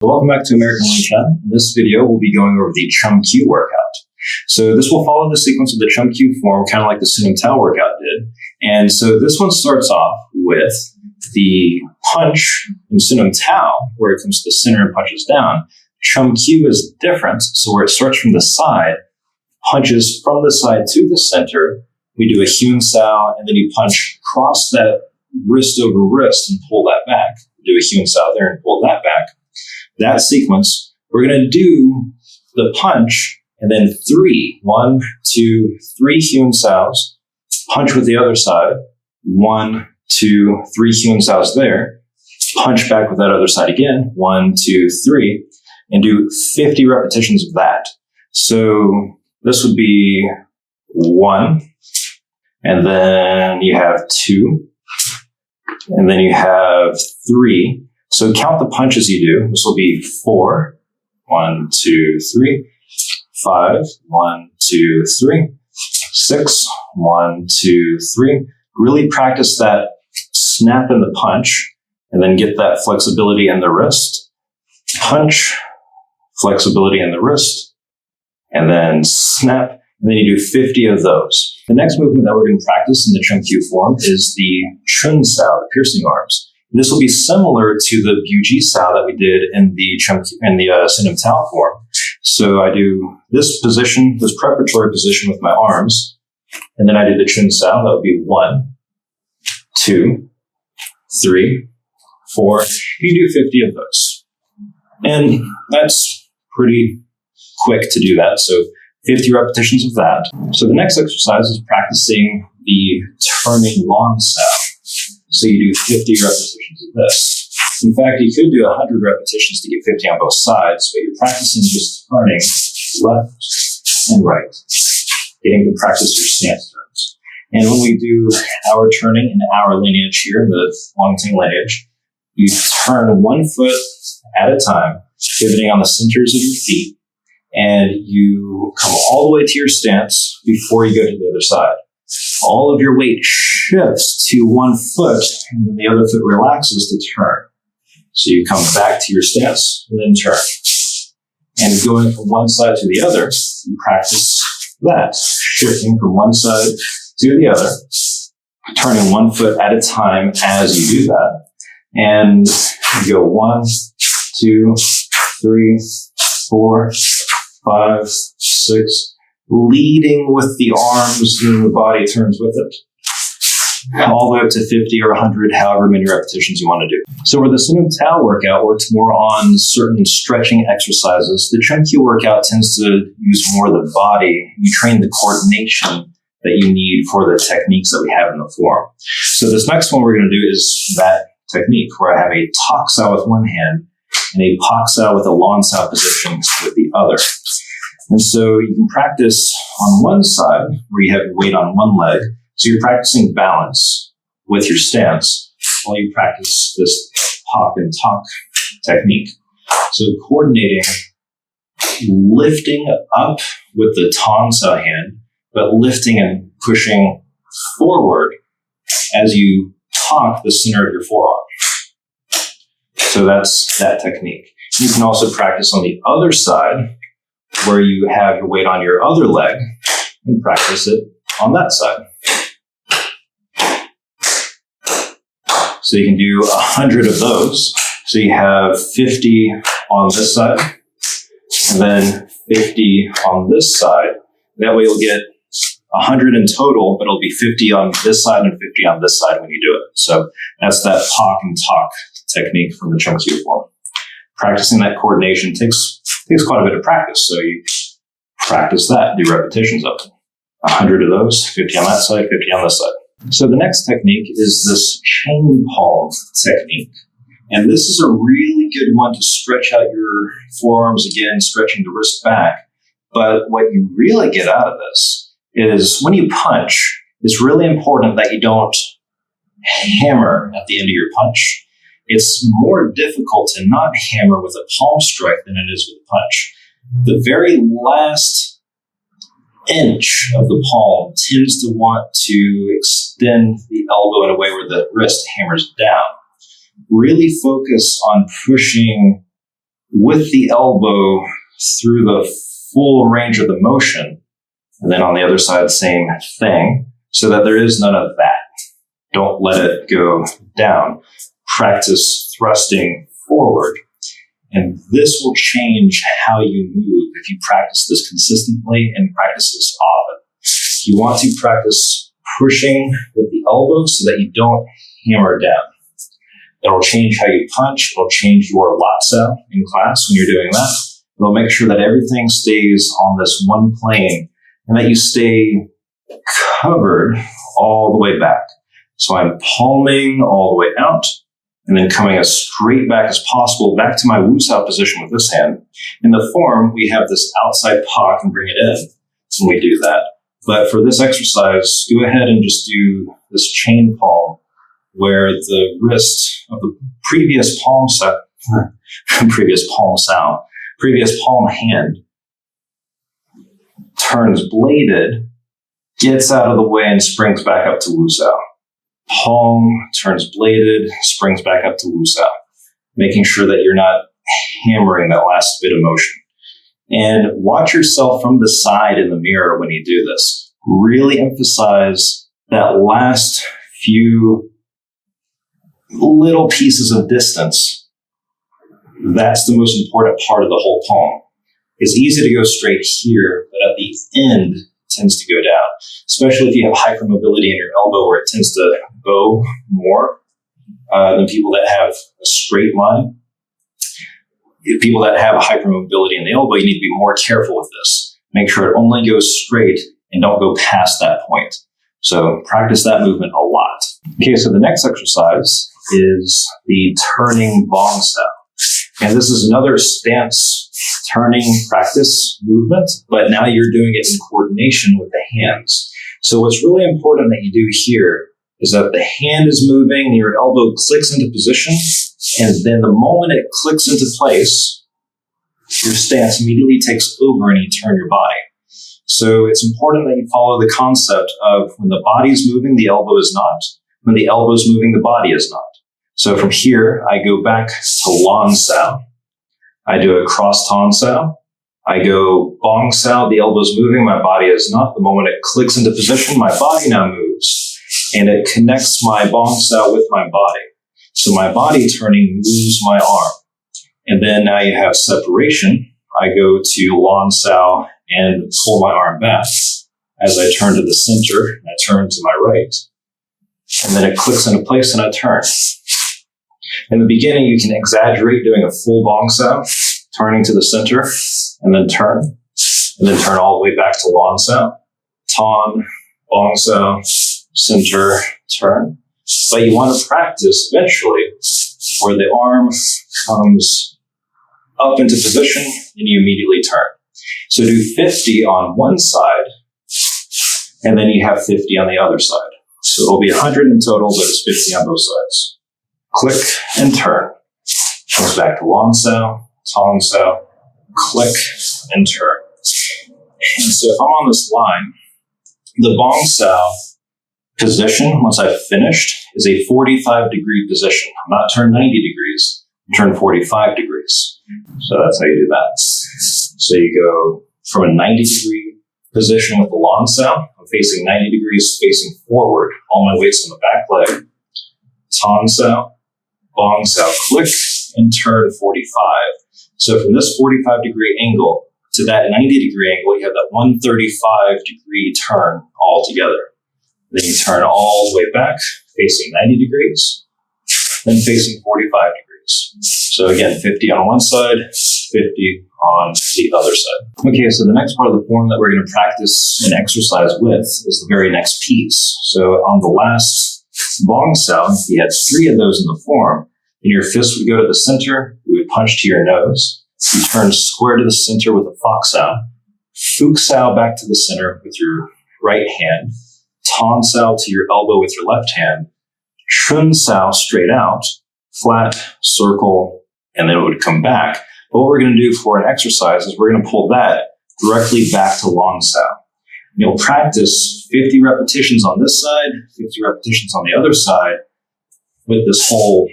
Welcome back to American Wing Chun. In this video, we'll be going over the Chum Kiu workout. So this will follow the sequence of the Chum Kiu form, kind of like the Siu Nim Tau workout did. And so this one starts off with the punch in Siu Nim Tau, where it comes to the center and punches down. Chum Kiu is different, so where it starts from the side, punches from the side to the center. We do a Huen-Sau, and then you punch across that wrist over wrist and pull that back. Do a Huen-Sau there and pull that back. That sequence, we're going to do the punch and then 1, 2, 3 Huen-Saus, punch with the other side, 1, 2, 3 Huen-Saus there, punch back with that other side again, 1, 2, 3, and do 50 repetitions of that. So this would be 1, and then you have 2, and then you have 3. So count the punches you do. This will be 4, 1, 2, 3, 5, 1, 2, 3, 6, 1, 2, 3. Really practice that snap in the punch and then get that flexibility in the wrist. Punch, flexibility in the wrist, and then snap, and then you do 50 of those. The next movement that we're going to practice in the Chum Kiu form is the Chuen-Sau, the piercing arms. And this will be similar to the Jut-Sau that we did in the Siu Nim Tau form. So I do this position, this preparatory position with my arms, and then I do the Chuen-Sau. That would be 1, 2, 3, 4. You do 50 of those. And that's pretty quick to do that. So 50 repetitions of that. So the next exercise is practicing the turning Lan-Sau. So you do 50 repetitions of this. In fact, you could do 100 repetitions to get 50 on both sides, but you're practicing just turning left and right, getting to practice your stance turns. And when we do our turning and our lineage here, the long-ting lineage, you turn 1 foot at a time, pivoting on the centers of your feet, and you come all the way to your stance before you go to the other side. All of your weight shifts to 1 foot, and then the other foot relaxes to turn. So you come back to your stance and then turn. And going from one side to the other, you practice that, shifting from one side to the other, turning 1 foot at a time as you do that. And you go 1, 2, 3, 4, 5, 6, leading with the arms and the body turns with it. All the way up to 50 or 100, however many repetitions you want to do. So where the Siu Nim Tau workout works more on certain stretching exercises, the Chum Kiu workout tends to use more of the body. You train the coordination that you need for the techniques that we have in the form. So this next one we're going to do is that technique where I have a Tok-Sau with one hand and a Pak-Sau with a Lan-Sau position with the other. And so you can practice on one side where you have your weight on one leg. So you're practicing balance with your stance while you practice this hop and talk technique. So coordinating, lifting up with the Tan-Sau hand, but lifting and pushing forward as you talk the center of your forearm. So that's that technique. You can also practice on the other side where you have your weight on your other leg and practice it on that side. So you can do 100 of those. So you have 50 on this side, and then 50 on this side. That way you'll get 100 in total, but it'll be 50 on this side and 50 on this side when you do it. So that's that talk and talk technique from the Chum Kiu form. Practicing that coordination takes quite a bit of practice. So you practice that, do repetitions of it. 100 of those, 50 on that side, 50 on this side. So the next technique is this chain palm technique. And this is a really good one to stretch out your forearms again, stretching the wrist back. But what you really get out of this is when you punch, it's really important that you don't hammer at the end of your punch. It's more difficult to not hammer with a palm strike than it is with a punch. The very last inch of the palm tends to want to extend the elbow in a way where the wrist hammers down. Really focus on pushing with the elbow through the full range of the motion. And then on the other side, same thing, so that there is none of that. Don't let it go down. Practice thrusting forward. And this will change how you move if you practice this consistently and practice this often. You want to practice pushing with the elbow so that you don't hammer down. It'll change how you punch. It'll change your Lan-Sau in class when you're doing that. It'll make sure that everything stays on this one plane and that you stay covered all the way back. So I'm palming all the way out and then coming as straight back as possible, back to my Wu-Sau position with this hand. In the form, we have this outside pak and bring it in when we do that. But for this exercise, go ahead and just do this chain palm where the wrist of the previous palm hand turns bladed, gets out of the way, and springs back up to Wu-Sau. Palm turns bladed, springs back up to Wu-Sau, making sure that you're not hammering that last bit of motion. And watch yourself from the side in the mirror when you do this. Really emphasize that last few little pieces of distance. That's the most important part of the whole palm. It's easy to go straight here, but at the end, it tends to go down, especially if you have hypermobility in your elbow where it tends to bow more than people that have a straight line. If people that have a hypermobility in the elbow, you need to be more careful with this. Make sure it only goes straight and don't go past that point. So practice that movement a lot. Okay, so the next exercise is the turning Bong-Sau. And this is another stance turning practice movement, but now you're doing it in coordination with the hands. So what's really important that you do here is that the hand is moving, your elbow clicks into position, and then the moment it clicks into place, your stance immediately takes over and you turn your body. So it's important that you follow the concept of when the body is moving, the elbow is not. When the elbow is moving, the body is not. So from here, I go back to Lan-Sau. I do a cross Tan-Sau. I go Bong-Sau, the elbow is moving, my body is not. The moment it clicks into position, my body now moves. And it connects my Bong-Sau with my body. So my body turning moves my arm. And then now you have separation. I go to Lan-Sau and pull my arm back. As I turn to the center, I turn to my right. And then it clicks into place and I turn. In the beginning, you can exaggerate doing a full Bong-Sau, turning to the center, and then turn all the way back to Lan-Sau, Tan, Bong-Sau, center, turn. But you want to practice eventually where the arm comes up into position and you immediately turn. So do 50 on one side, and then you have 50 on the other side. So it'll be 100 in total, but it's 50 on both sides. Click and turn. Comes back to Lan-Sau, Tan-Sau, click and turn. And so if I'm on this line, the Bong-Sau position, once I've finished, is a 45-degree position. I'm not turned 90 degrees, I'm turned 45 degrees. So that's how you do that. So you go from a 90-degree position with the Lan-Sau. I'm facing 90 degrees, facing forward. All my weight's on the back leg. Tan-Sau, Bong-Sau, click, and turn 45. So from this 45-degree angle to that 90-degree angle, you have that 135-degree turn all together. Then you turn all the way back, facing 90 degrees, then facing 45 degrees. So again, 50 on one side, 50 on the other side. Okay, so the next part of the form that we're going to practice and exercise with is the very next piece. So on the last Bong-Sau, if you had 3 of those in the form, then your fist would go to the center, you would punch to your nose, you turn square to the center with a Fak-Sau, Fook-Sau back to the center with your right hand, Tan-Sau to your elbow with your left hand, Chun-Sau straight out, flat, circle, and then it would come back. But what we're going to do for an exercise is we're going to pull that directly back to Lan-Sau. You'll practice 50 repetitions on this side, 50 repetitions on the other side with this whole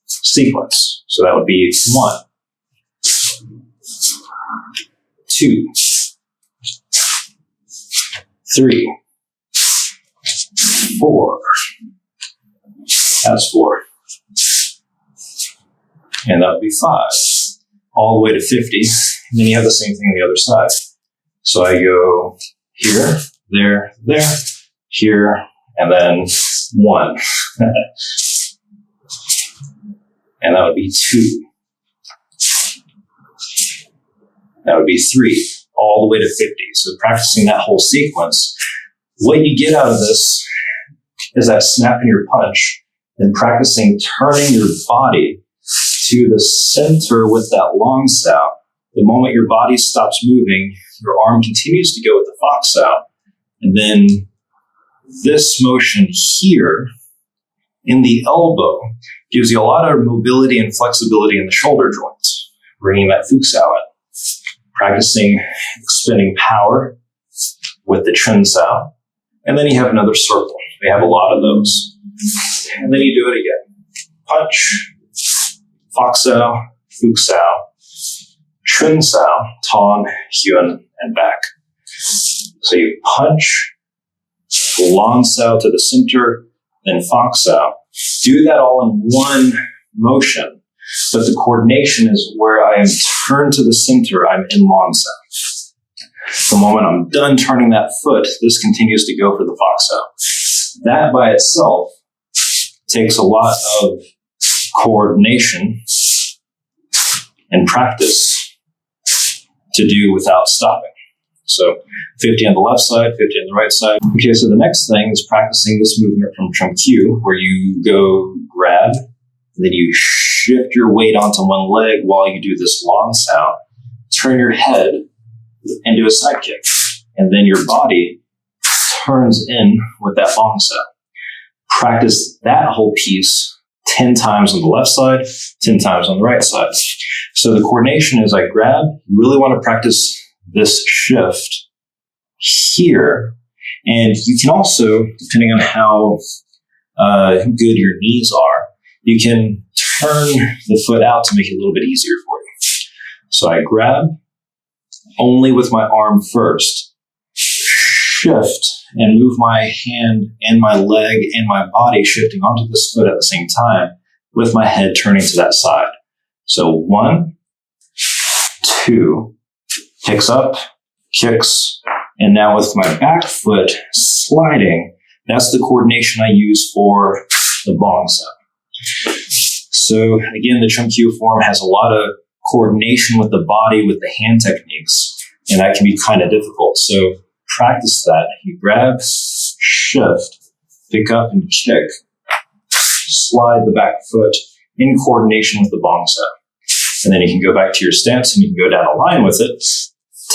sequence. So that would be 1, 2, 3, 4. That's 4. And that would be 5. All the way to 50. And then you have the same thing on the other side. So I go here, there, there, here, and then 1. And that would be 2. That would be 3, all the way to 50. So practicing that whole sequence, what you get out of this is that snap in your punch and practicing turning your body to the center with that Lan-Sau. The moment your body stops moving, your arm continues to go with the Fak-Sau. And then this motion here in the elbow gives you a lot of mobility and flexibility in the shoulder joints, bringing that Fook-Sau in. Practicing expending power with the Chuen-Sau. And then you have another circle. We have a lot of those. And then you do it again. Punch, Fak-Sau, Fook-Sau, Chuen-Sau, Tan, Huen, and back. So you punch, Lan-Sau to the center, then Fak-Sau. Do that all in one motion, but the coordination is where I am turned to the center, I'm in Lan-Sau. The moment I'm done turning that foot, this continues to go for the Fak-Sau. That by itself takes a lot of coordination and practice to do without stopping. So 50 on the left side, 50 on the right side. Okay, so the next thing is practicing this movement from Chum Kiu, where you go grab, and then you shift your weight onto one leg while you do this Lan-Sau, turn your head, and do a side kick. And then your body turns in with that Bong-Sau. Practice that whole piece 10 times on the left side, 10 times on the right side. So the coordination is I grab, you really want to practice this shift here. And you can also, depending on how good your knees are, you can turn the foot out to make it a little bit easier for you. So I grab only with my arm first, shift, and move my hand and my leg and my body shifting onto this foot at the same time with my head turning to that side. So 1, 2, kicks up, kicks, and now with my back foot sliding, that's the coordination I use for the Bong-Sau. So again, the Chum Kiu form has a lot of coordination with the body, with the hand techniques, and that can be kind of difficult. So practice that. You grab, shift, pick up and kick, slide the back foot in coordination with the Bong-Sau. And then you can go back to your stance and you can go down a line with it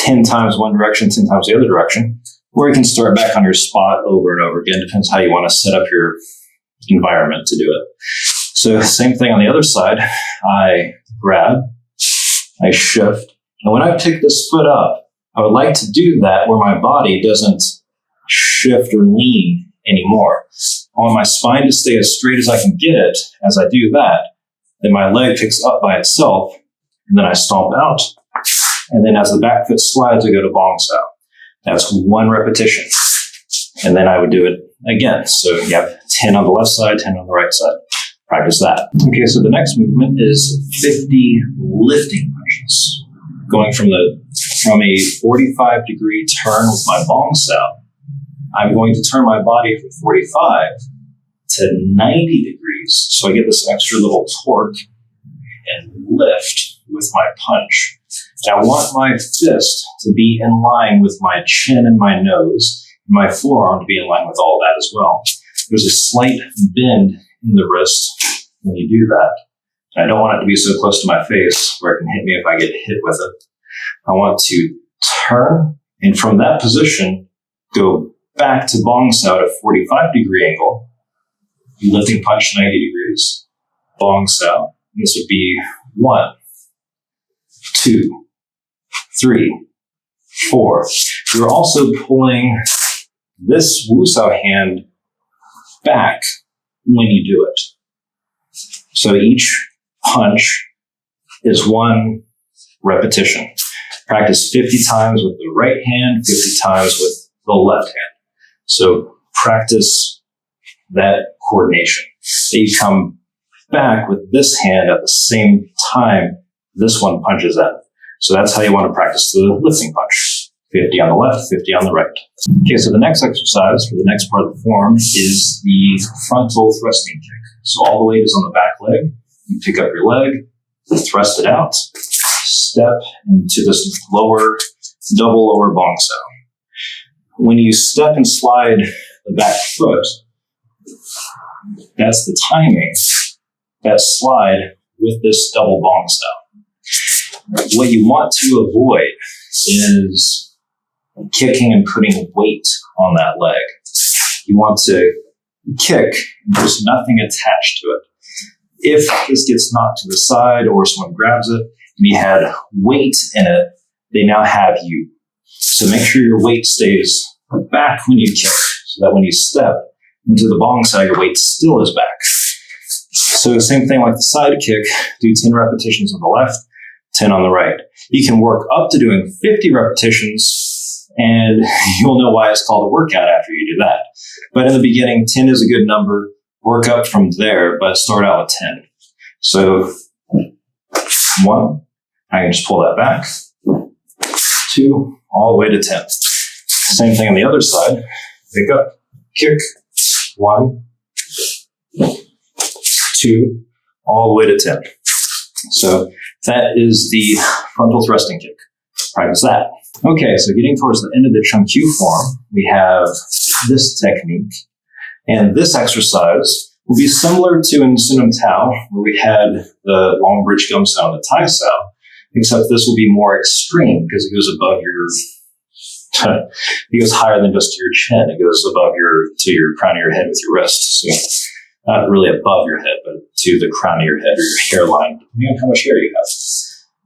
10 times one direction, 10 times the other direction, or you can start back on your spot over and over again. Depends how you want to set up your environment to do it. So same thing on the other side. I grab, I shift, and when I pick this foot up, I would like to do that where my body doesn't shift or lean anymore. I want my spine to stay as straight as I can get it. As I do that, then my leg picks up by itself, and then I stomp out. And then as the back foot slides, I go to Bong-Sau. That's one repetition. And then I would do it again. So you have 10 on the left side, 10 on the right side. Practice that. Okay, so the next movement is 50 lifting punches. Going from a 45-degree turn with my Bong-Sau, I'm going to turn my body from 45 to 90 degrees. So I get this extra little torque and lift with my punch. And I want my fist to be in line with my chin and my nose, and my forearm to be in line with all that as well. There's a slight bend in the wrist when you do that. And I don't want it to be so close to my face where it can hit me if I get hit with it. I want to turn, and from that position, go back to Bong-Sau at a 45-degree angle, lifting punch 90 degrees, Bong-Sau. And this would be 1, 2, 3, 4. You're also pulling this Wu-Sau hand back when you do it. So each punch is one repetition. Practice 50 times with the right hand, 50 times with the left hand. So practice that coordination. Then you come back with this hand at the same time this one punches in. So that's how you want to practice the lifting punch. 50 on the left, 50 on the right. Okay, so the next exercise for the next part of the form is the frontal thrusting kick. So all the weight is on the back leg. You pick up your leg, thrust it out, step into this double lower Bong-Sau. When you step and slide the back foot, that's the timing, that slide with this double Bong-Sau. What you want to avoid is kicking and putting weight on that leg. You want to kick, and there's nothing attached to it. If this gets knocked to the side or someone grabs it and you had weight in it, they now have you. So make sure your weight stays back when you kick, so that when you step into the Bong-Sau, your weight still is back. So same thing like the side kick, do 10 repetitions on the left, 10 on the right. You can work up to doing 50 repetitions, and you'll know why it's called a workout after you do that. But in the beginning, 10 is a good number. Work up from there, but start out with 10. So 1, I can just pull that back. 2, all the way to 10. Same thing on the other side. Pick up, kick, 1, 2, all the way to 10. So that is the frontal thrusting kick. Practice that. Okay, so getting towards the end of the Chum Kiu form, we have this technique. And this exercise will be similar to in Siu Nim Tau, where we had the long bridge Gum-Sau and the Tai-Sau, except this will be more extreme because it goes above your, it goes higher than just your chin. It goes above to your crown of your head with your wrist. So not really above your head, but to the crown of your head or your hairline, depending on how much hair you have.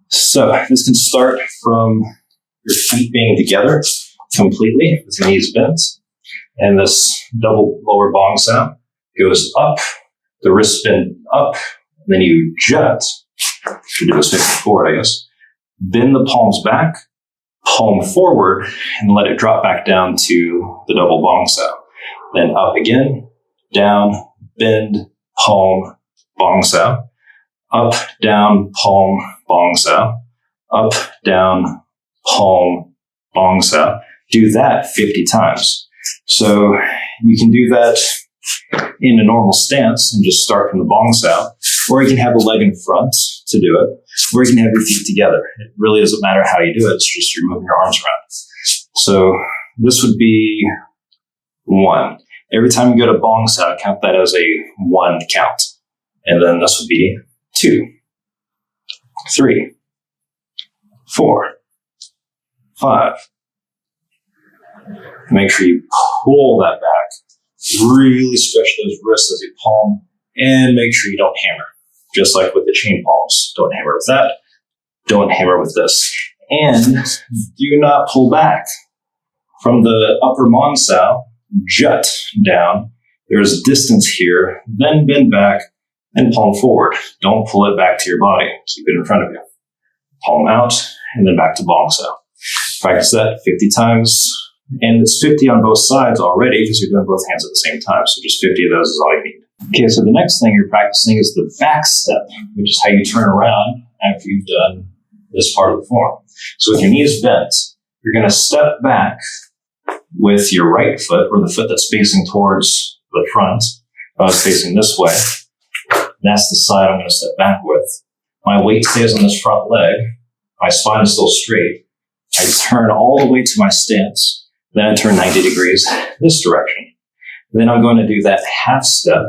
So this can start from your feet being together completely with your knees bent. And this double lower Bong-Sau goes up, the wrist bend up, and then you jut. You do this facing forward, I guess. Bend the palms back, palm forward, and let it drop back down to the double Bong-Sau. Then up again, down, bend, palm, Bong-Sau. Up, down, palm, Bong-Sau. Up, down, palm, Bong-Sau. Do that 50 times. So you can do that in a normal stance and just start from the Bong-Sau, or you can have a leg in front to do it, or you can have your feet together. It really doesn't matter how you do it. It's just you're moving your arms around. So this would be 1. Every time you go to Bong-Sau, count that as a 1 count. And then this would be 2, 3, 4, 5. Make sure you pull that back, really stretch those wrists as you palm, and make sure you don't hammer. Just like with the chain palms. Don't hammer with that. Don't hammer with this. And do not pull back. From the upper Bong-Sau, jut down. There's distance here, then bend back and palm forward. Don't pull it back to your body. Keep it in front of you. Palm out, and then back to Bong-Sau. Practice that 50 times. And it's 50 on both sides already because you're doing both hands at the same time. So just 50 of those is all you need. Okay, so the next thing you're practicing is the back step, which is how you turn around after you've done this part of the form. So with your knees bent, you're going to step back with your right foot, or the foot that's facing towards the front. If I was facing this way, that's the side I'm going to step back with. My weight stays on this front leg. My spine is still straight. I turn all the way to my stance. Then I turn 90 degrees this direction. Then I'm going to do that half step,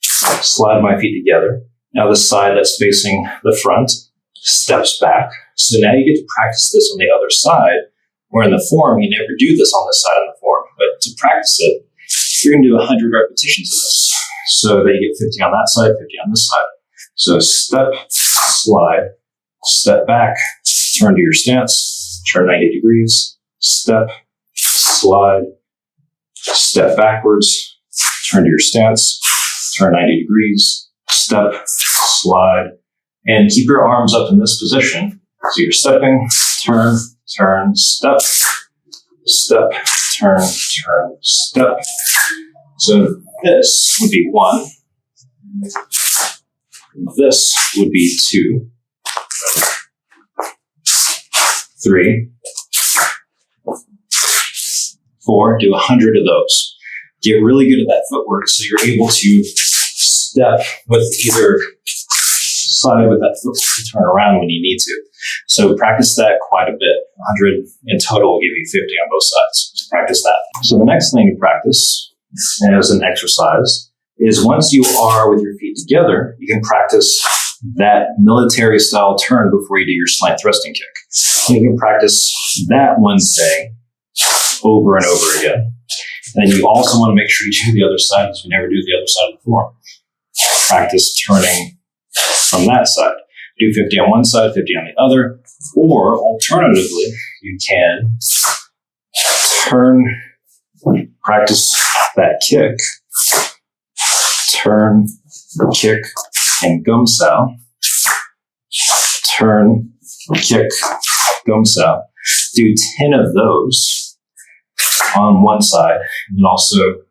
slide my feet together. Now the side that's facing the front steps back. So now you get to practice this on the other side, where in the form, you never do this on this side of the form. But to practice it, you're going to do 100 repetitions of this. So that you get 50 on that side, 50 on this side. So step, slide, step back, turn to your stance, turn 90 degrees, step, slide, step backwards, turn to your stance, turn 90 degrees, step, slide, and keep your arms up in this position. So you're stepping, turn, turn, step, step, turn, turn, step. So this would be 1. This would be 2, 3, 4. Do 100 of those. Get really good at that footwork so you're able to step with either side with that foot to turn around when you need to. So practice that quite a bit. 100 in total will give you 50 on both sides. So practice that. So the next thing to practice as an exercise is once you are with your feet together, you can practice that military style turn before you do your slant thrusting kick. And you can practice that one thing over and over again. And then you also want to make sure you do the other side because we never do the other side of the form. Practice turning from that side. Do 50 on one side, 50 on the other. Or alternatively, you can practice that kick, turn, kick, and Gum-Sau. Turn, kick, Gum-Sau. Do 10 of those on one side, and also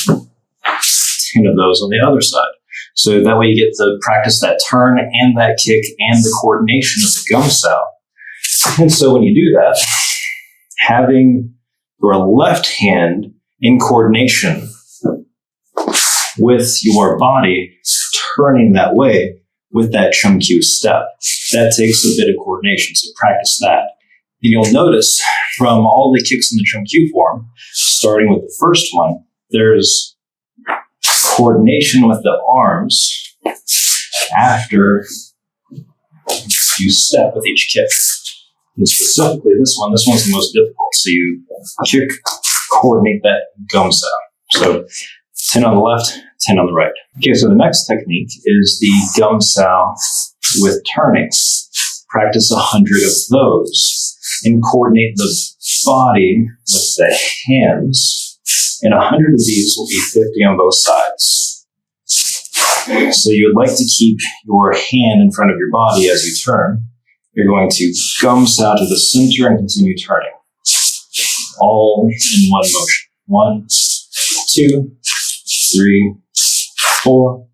10 of those on the other side. So that way you get to practice that turn and that kick and the coordination of the Gum-Sau. And so when you do that, having your left hand in coordination with your body turning that way with that Chum Kiu step, that takes a bit of coordination. So practice that. And you'll notice from all the kicks in the Chum Kiu form, starting with the first one, there's coordination with the arms after you step with each kick. And specifically this one's the most difficult. So you kick, coordinate that Gum-Sau. So 10 on the left, 10 on the right. Okay, so the next technique is the Gum-Sau with turning. Practice 100 of those and coordinate the body with the hands. And 100 of these will be 50 on both sides. So you would like to keep your hand in front of your body as you turn. You're going to Gum-Sau to the center and continue turning. All in one motion. 1, 2, 3, 4,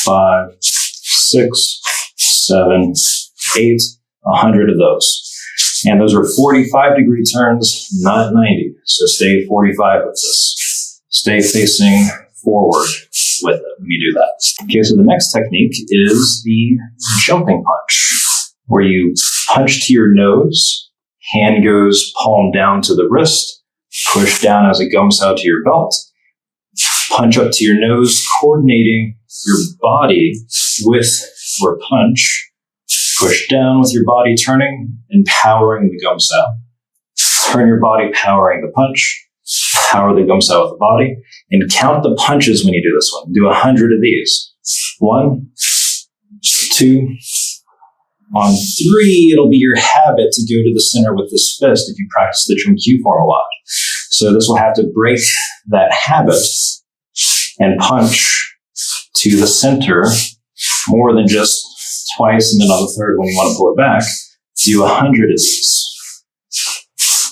5, 6, 7, 8, 100 of those. And those are 45-degree turns, not 90. So stay 45 with this. Stay facing forward with it when you do that. Okay, so the next technique is the jumping punch, where you punch to your nose, hand goes palm down to the wrist, push down as a Gum-Sau to your belt, punch up to your nose, coordinating your body with your punch, push down with your body turning and powering the Gum-Sau. Turn your body powering the punch, power the Gum-Sau with the body, and count the punches when you do this one. Do 100 of these. 1, 2, on 3, it'll be your habit to go to the center with this fist if you practice the Chum Kiu form a lot. So this will have to break that habit and punch to the center more than just twice and then on the third when you want to pull it back. Do 100 of these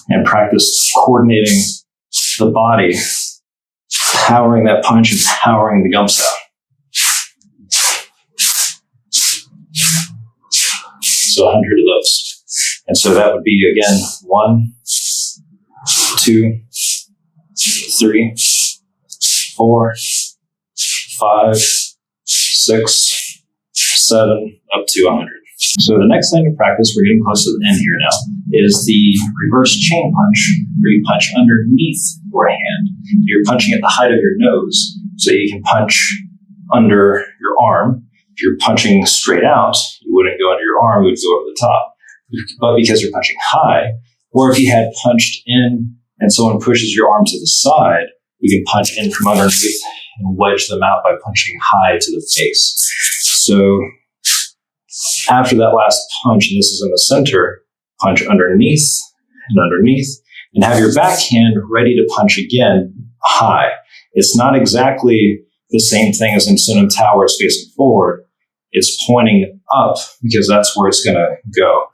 and practice coordinating the body, powering that punch and powering the Gum-Sau. So 100 of those. And so that would be, again, 1, 2, 3, 4, 5, 6, 7, up to 100. So the next thing to practice, we're getting close to the end here now, is the reverse chain punch, where you punch underneath your hand. You're punching at the height of your nose, so you can punch under your arm. If you're punching straight out, you wouldn't go under your arm, you would go over the top. But because you're punching high, or if you had punched in and someone pushes your arm to the side, you can punch in from underneath and wedge them out by punching high to the face. So after that last punch, and this is in the center, punch underneath, and have your backhand ready to punch again high. It's not exactly the same thing as in Siu Nim Tau where it's facing forward. It's pointing up because that's where it's going to go.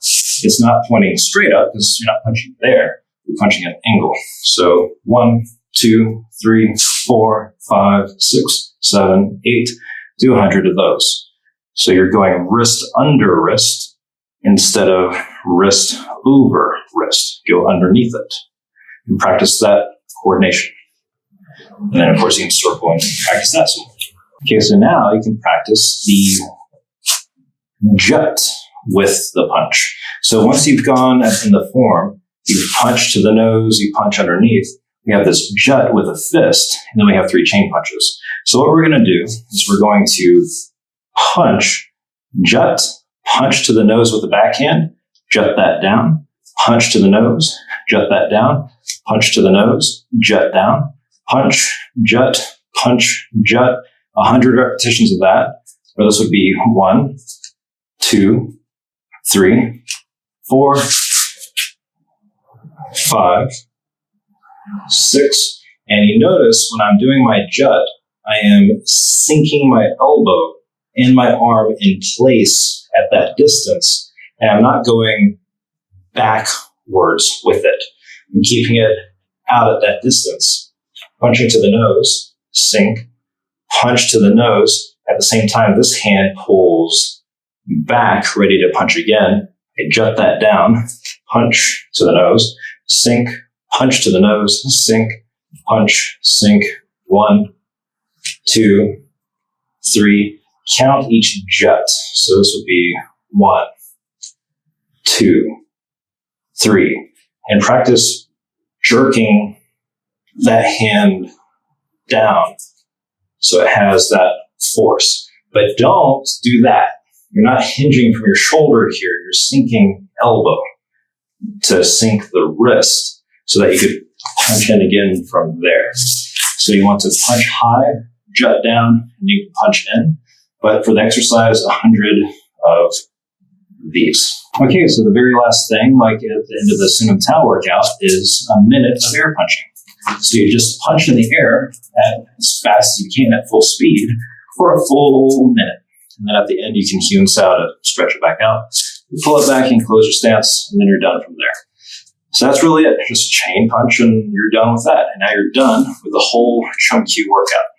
it's not pointing straight up because you're not punching there. You're punching at an angle. So 1, 2, 3, 4, 5, 6, 7, 8, do 100 of those. So you're going wrist under wrist instead of wrist over wrist. Go underneath it and practice that coordination. And then, of course, you can circle and practice that some more. Okay, so now you can practice the jut with the punch. So once you've gone in the form, you punch to the nose, you punch underneath, we have this jut with a fist, and then we have 3 chain punches. So what we're going to do is we're going to punch, jut, punch to the nose with the backhand, jut that down, punch to the nose, jut that down, punch to the nose, jut down, punch, jut, 100 repetitions of that. Or this would be 1, 2, 3, 4, 5, 6. And you notice when I'm doing my jut, I am sinking my elbow and my arm in place at that distance. And I'm not going backwards with it. I'm keeping it out at that distance. Punching to the nose, sink, punch to the nose. At the same time, this hand pulls back, ready to punch again. I jut that down, punch to the nose, sink, punch to the nose, sink, punch, sink. 1, 2, 3. Count each jut. So this would be 1, 2, 3. And practice jerking that hand down so it has that force. But don't do that. You're not hinging from your shoulder here. You're sinking elbow to sink the wrist so that you could punch in again from there. So you want to punch high, jut down, and you can punch in. But for the exercise, 100 of these. Okay, so the very last thing, like at the end of the Siu Nim Tau workout, is a minute of air punching. So you just punch in the air as fast as you can at full speed for a full minute. And then at the end, you can Huen-Sau to stretch it back out. You pull it back and close your stance, and then you're done from there. So that's really it. Just chain punch, and you're done with that. And now you're done with the whole Chum Kiu workout.